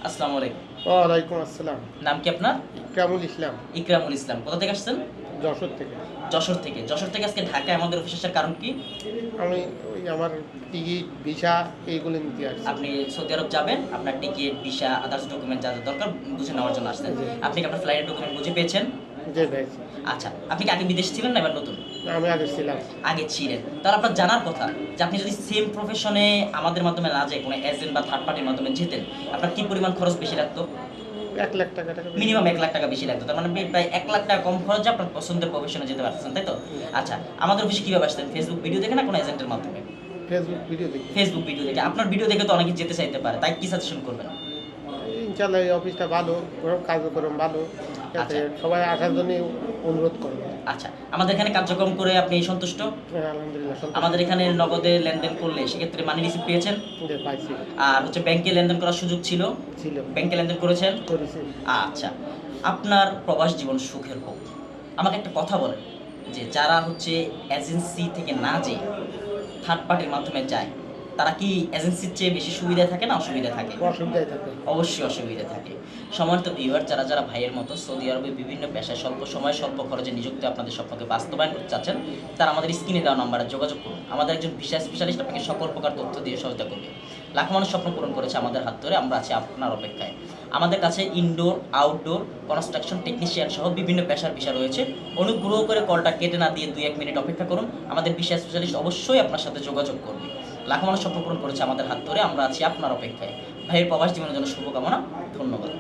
আসসালামু আলাইকুম। ওয়ালাইকুম আসসালাম। নাম কি আপনার? ইকরামুল ইসলাম। ইকরামুল ইসলাম। কোথা থেকে আসছেন? যশোর থেকে। যশোর থেকে। যশোর থেকে আজকে ঢাকায় আমাদের অফিসে আসার কারণ কি? আমি ওই আমার টিকিট, ভিসা এইগুলো নিতে আসছি। আপনি সৌদি আরব যাবেন, আপনার টিকিট, ভিসা, আদার্স ডকুমেন্ট যা দরকার বুঝে নেওয়ার জন্য আসছেন। জি। আপনি কি আপনার ফ্লাইটের ডকুমেন্ট বুঝে পেয়েছেন? জি ভাই। আচ্ছা। আপনি কি আগে বিদেশে ছিলেন না এবার নতুন? আমি আগে ছিলাম। আগে ছিলেন। তাহলে আপনার জানার কথা যে আপনি যদি সেম প্রফেশনে আমাদের মাধ্যমে না যেয়ে কোনো এজেন্ট বা থার্ড পার্টির মাধ্যমে যেতেন, আপনার কি পরিমাণ খরচ বেশি লাগতো? 1,00,000 টাকা মিনিমাম ১ লাখ টাকা বেশি লাগতো। তার মানে আপনি প্রায় ১ লাখ টাকা কম খরচে আপনার পছন্দের প্রফেশনে যেতে পারতেছেন, তাই তো? আচ্ছা, আমাদের অফিসে কিভাবে আসতেন? ফেসবুক ভিডিও দেখে না কোনো এজেন্টের মাধ্যমে? ফেসবুক ভিডিও দেখি। ফেসবুক ভিডিও দেখে। আপনার ভিডিও দেখে তো অনেকে যেতে চাইতে পারে। তাই কি সাজেশন করবেন? ইনশাআল্লাহ এই অফিসটা ভালো, কার্যক্রম ভালো। ঠিক আছে? আচ্ছা। সবাই আসার জন্য অনুরোধ করবো। আচ্ছা, আমাদের এখানে কার্যক্রম করে আপনি সন্তুষ্ট? হ্যাঁ, আলহামদুলিল্লাহ সন্তুষ্ট। আমাদের এখানে নগদে লেনদেন করলে সেক্ষেত্রে মানি রিসিপ্ট পেয়েছেন? জি, পাইছি। আর হচ্ছে ব্যাংকে লেনদেন করার সুযোগ ছিল? ছিল। ব্যাংকে লেনদেন করেছেন? করেছি। আচ্ছা। আপনার প্রবাস জীবন সুখের হোক। আমাকে একটা কথা বলেন যে যারা হচ্ছে এজেন্সি থেকে না যেয়ে থার্ড পার্টির মাধ্যমে যায়, তারা কি এজেন্সির চেয়ে বেশি সুবিধায় থাকে না অসুবিধায় থাকে? অসুবিধায় থাকে। অবশ্যই অসুবিধা থাকে। সম্মানিত ভিউয়ার, যারা যারা ভাইয়ের মতো সৌদি আরবে বিভিন্ন পেশায় স্বল্প সময়ে স্বল্প খরচে নিযুক্তি আপনাদের স্বপ্নকে বাস্তবায়ন করতে চাচ্ছেন, তারা আমাদের স্ক্রিনে দেওয়া নম্বরে যোগাযোগ করুন। আমাদের একজন ভিসা স্পেশালিস্ট আপনাকে সকল প্রকার তথ্য দিয়ে সহায়তা করবে। লাখো মানুষ স্বপ্ন পূরণ করেছে আমাদের হাত ধরে, আমরা আছি আপনার অপেক্ষায়। আমাদের কাছে ইনডোর, আউটডোর, কনস্ট্রাকশন টেকনিশিয়ান সহ বিভিন্ন পেশার ভিসা রয়েছে। অনুগ্রহ করে কলটা কেটে না দিয়ে ২-১ মিনিট অপেক্ষা করুন। আমাদের ভিসা স্পেশালিস্ট অবশ্যই আপনার সাথে যোগাযোগ করবে। লাখো মানুষ স্বপ্ন পূরণ করেছে আমাদের হাত ধরে, আমরা আছি আপনার অপেক্ষায়। ভাইয়ের প্রবাস জীবনের জন্য শুভকামনা। ধন্যবাদ।